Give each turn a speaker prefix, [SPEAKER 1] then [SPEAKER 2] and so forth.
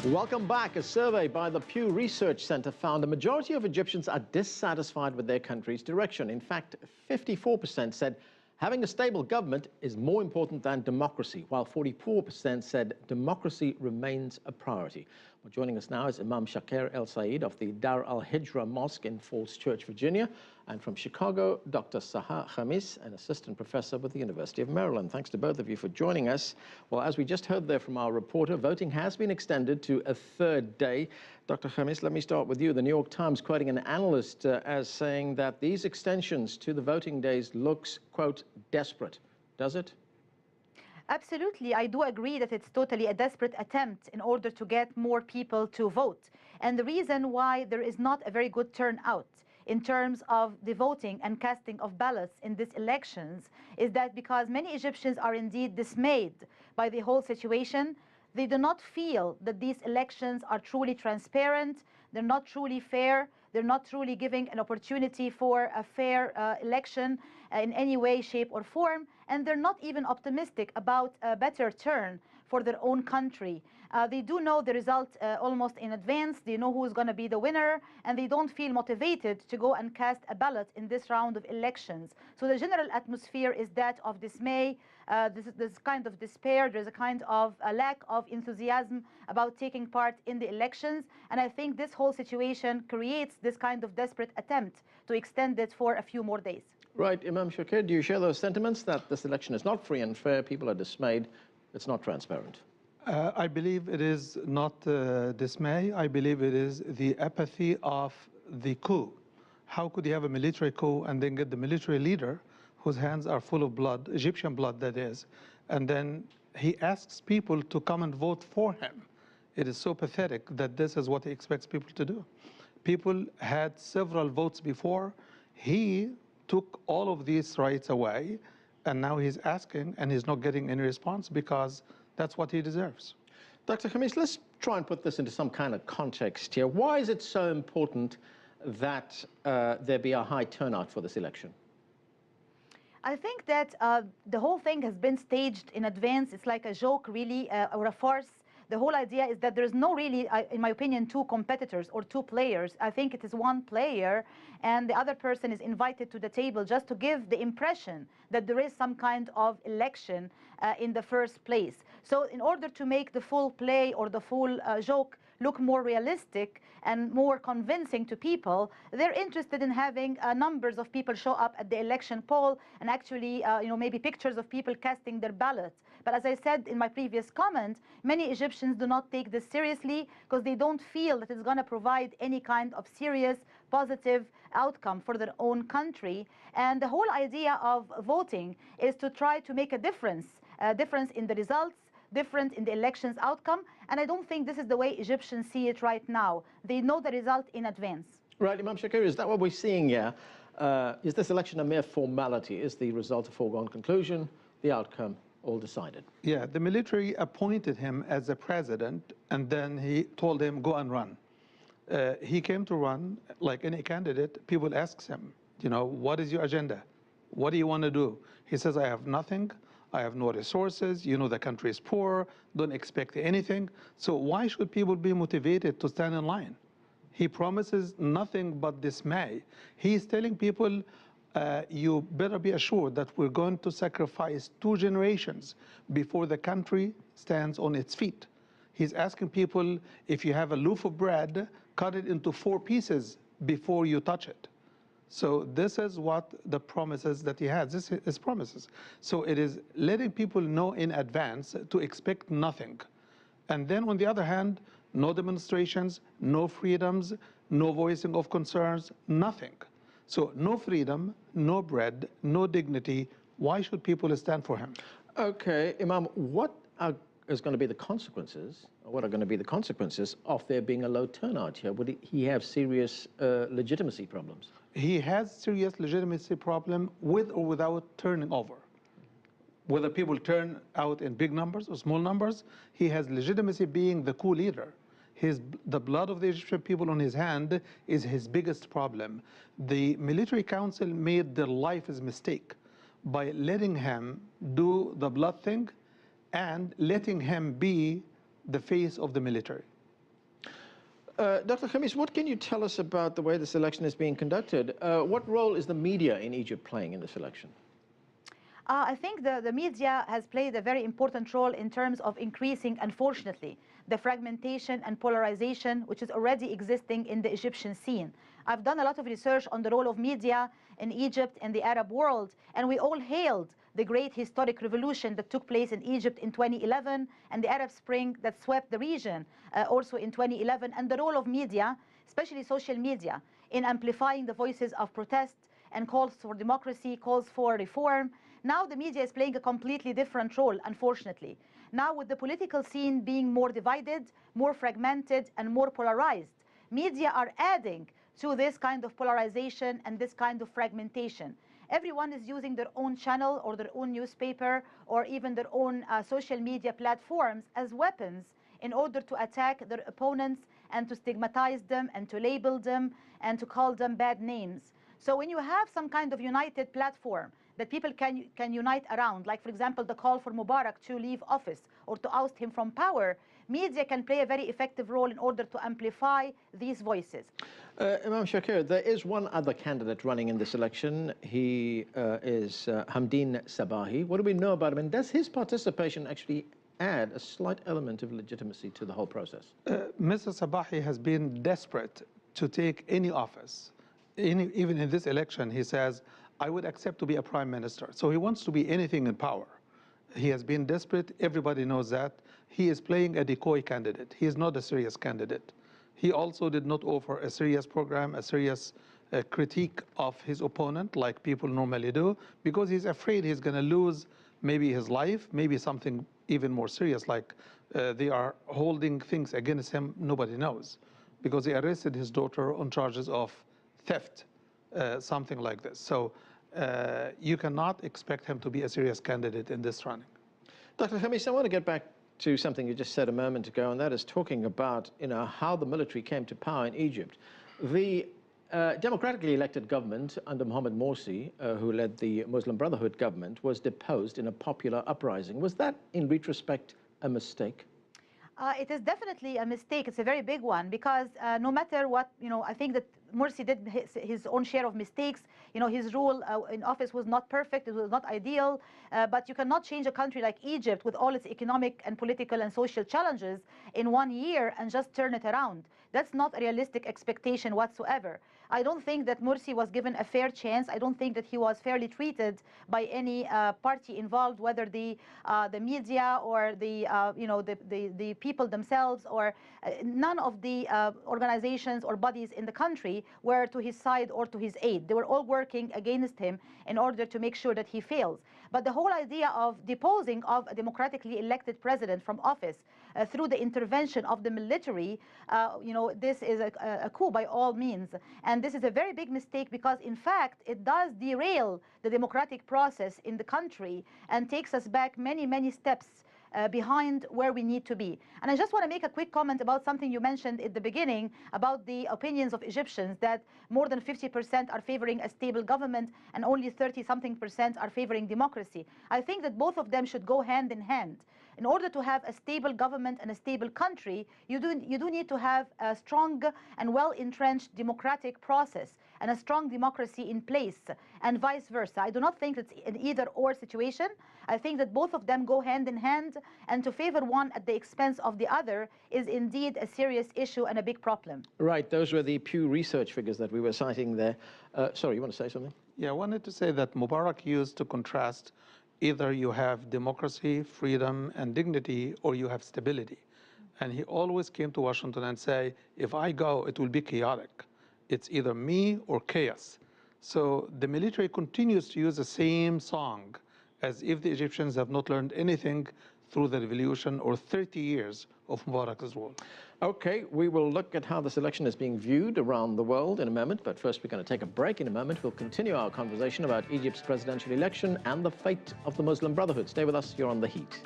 [SPEAKER 1] Welcome back. A survey by the Pew Research Center found a majority of Egyptians are dissatisfied with their country's direction. In fact, 54% said having a stable government is more important than democracy, while 44% said democracy remains a priority. Well, joining us now is Imam Shaker Elsayed of the al-Hijrah Mosque in Falls Church, Virginia, and from Chicago, Doctor Sahar Khamis, an assistant professor with the University of Maryland. Thanks to both of you for joining us. Well, as we just heard there from our reporter, voting has been extended to a third day. Dr. Khamis, let me start with you. The New York Times quoting an analyst as saying that these extensions to the voting days looks, quote, desperate. Does it?
[SPEAKER 2] Absolutely. I do agree that it's totally a desperate attempt in order to get more people to vote. And the reason why there is not a very good turnout in terms of the voting and casting of ballots in these elections is that because many Egyptians are indeed dismayed by the whole situation. They do not feel that these elections are truly transparent, they're not truly fair, they're not truly giving an opportunity for a fair election in any way, shape, or form, and they're not even optimistic about a better turn for their own country. They do know the result almost in advance, they know who's going to be the winner, and they don't feel motivated to go and cast a ballot in this round of elections. So the general atmosphere is that of dismay, this kind of despair, there's a kind of a lack of enthusiasm about taking part in the elections, and I think this whole situation creates this kind of desperate attempt to extend it for a few more days.
[SPEAKER 1] Right, Imam Shaker, do you share those sentiments that this election is not free and fair, people are dismayed, it's not transparent?
[SPEAKER 3] I believe it is not dismay. I believe it is the apathy of the coup. How could you have a military coup and then get the military leader whose hands are full of blood, Egyptian blood that is, and then he asks people to come and vote for him? It is so pathetic that this is what he expects people to do. People had several votes before. He took all of these rights away, and now he's asking, and he's not getting any response because that's what he deserves.
[SPEAKER 1] Dr. Khamis, let's try and put this into some kind of context here. Why is it so important that there be a high turnout for this election?
[SPEAKER 2] I think that the whole thing has been staged in advance. It's like a joke, really, or a farce. The whole idea is that there's no really, in my opinion, two competitors or two players. I think it is one player and the other person is invited to the table just to give the impression that there is some kind of election in the first place. So in order to make the full play or the full joke look more realistic and more convincing to people, they're interested in having numbers of people show up at the election poll and actually, maybe pictures of people casting their ballots. But as I said in my previous comment, many Egyptians do not take this seriously because they don't feel that it's going to provide any kind of serious, positive outcome for their own country. And the whole idea of voting is to try to make a difference in the results, different in the election's outcome, and I don't think this is the way Egyptians see it right now. They know the result in advance.
[SPEAKER 1] Right, Imam Shaker, is that what we're seeing here? Is this election a mere formality? Is the result a foregone conclusion, the outcome all decided?
[SPEAKER 3] Yeah, the military appointed him as a president, and then he told him, go and run. He came to run, like any candidate. People ask him, what is your agenda? What do you want to do? He says, I have nothing. I have no resources, the country is poor, don't expect anything. So why should people be motivated to stand in line? He promises nothing but dismay. He's telling people, you better be assured that we're going to sacrifice 2 generations before the country stands on its feet. He's asking people, if you have a loaf of bread, cut it into 4 pieces before you touch it. So this is what the promises that he has. This is promises. So it is letting people know in advance to expect nothing. And then on the other hand, no demonstrations, no freedoms, no voicing of concerns, nothing. So no freedom, no bread, no dignity. Why should people stand for him?
[SPEAKER 1] Okay, Imam, what is going to be the consequences, or what are going to be the consequences of there being a low turnout here? Would he have serious legitimacy problems?
[SPEAKER 3] He has serious legitimacy problem with or without turning over. Whether people turn out in big numbers or small numbers, he has legitimacy being the coup leader. The blood of the Egyptian people on his hand is his biggest problem. The military council made their life as mistake by letting him do the blood thing and letting him be the face of the military.
[SPEAKER 1] Dr. Khamis, what can you tell us about the way this election is being conducted? What role is the media in Egypt playing in this election?
[SPEAKER 2] I think the media has played a very important role in terms of increasing, unfortunately, the fragmentation and polarization which is already existing in the Egyptian scene. I've done a lot of research on the role of media in Egypt and the Arab world, and we all hailed the great historic revolution that took place in Egypt in 2011 and the Arab Spring that swept the region also in 2011, and the role of media, especially social media, in amplifying the voices of protest and calls for democracy, calls for reform. Now the media is playing a completely different role, unfortunately. Now with the political scene being more divided, more fragmented, and more polarized, media are adding to this kind of polarization and this kind of fragmentation. Everyone is using their own channel or their own newspaper or even their own social media platforms as weapons in order to attack their opponents and to stigmatize them and to label them and to call them bad names. So when you have some kind of united platform that people can unite around, like for example the call for Mubarak to leave office or to oust him from power, media can play a very effective role in order to amplify these voices.
[SPEAKER 1] Imam Shaker, there is one other candidate running in this election. He is Hamdeen Sabahi. What do we know about him, and does his participation actually add a slight element of legitimacy to the whole process?
[SPEAKER 3] Mr. Sabahi has been desperate to take any office. Even in this election, he says, I would accept to be a prime minister. So he wants to be anything in power. He has been desperate. Everybody knows that. He is playing a decoy candidate. He is not a serious candidate. He also did not offer a serious program, a serious critique of his opponent, like people normally do, because he's afraid he's going to lose maybe his life, maybe something even more serious, like they are holding things against him, nobody knows, because they arrested his daughter on charges of theft, something like this. So you cannot expect him to be a serious candidate in this running.
[SPEAKER 1] Dr. Khamis, I want to get back to something you just said a moment ago, and that is talking about how the military came to power in Egypt. The democratically elected government under Mohamed Morsi, who led the Muslim Brotherhood government, was deposed in a popular uprising. Was that, in retrospect, a mistake?
[SPEAKER 2] It is definitely a mistake. It's a very big one because no matter what, I think that Morsi did his own share of mistakes. His rule in office was not perfect. It was not ideal. But you cannot change a country like Egypt with all its economic and political and social challenges in 1 year and just turn it around. That's not a realistic expectation whatsoever. I don't think that Morsi was given a fair chance. I don't think that he was fairly treated by any party involved, whether the media or the people themselves, or none of the organizations or bodies in the country were to his side or to his aid. They were all working against him in order to make sure that he fails. But the whole idea of deposing of a democratically elected president from office through the intervention of the military, this is a coup by all means. And this is a very big mistake because, in fact, it does derail the democratic process in the country and takes us back many, many steps behind where we need to be. And I just want to make a quick comment about something you mentioned at the beginning about the opinions of Egyptians, that more than 50% are favoring a stable government and only 30-something% are favoring democracy. I think that both of them should go hand in hand. In order to have a stable government and a stable country, you do need to have a strong and well-entrenched democratic process and a strong democracy in place, and vice versa. I do not think it's an either-or situation. I think that both of them go hand in hand, and to favor one at the expense of the other is indeed a serious issue and a big problem.
[SPEAKER 1] Right, those were the Pew Research figures that we were citing there. Sorry, you want to say something?
[SPEAKER 3] Yeah, I wanted to say that Mubarak used to contrast either you have democracy, freedom, and dignity, or you have stability. And he always came to Washington and say, if I go, it will be chaotic. It's either me or chaos. So the military continues to use the same song, as if the Egyptians have not learned anything through the revolution or 30 years of Mubarak's rule.
[SPEAKER 1] Okay, we will look at how this election is being viewed around the world in a moment, but first we're going to take a break. In a moment, we'll continue our conversation about Egypt's presidential election and the fate of the Muslim Brotherhood. Stay with us, you're on The Heat.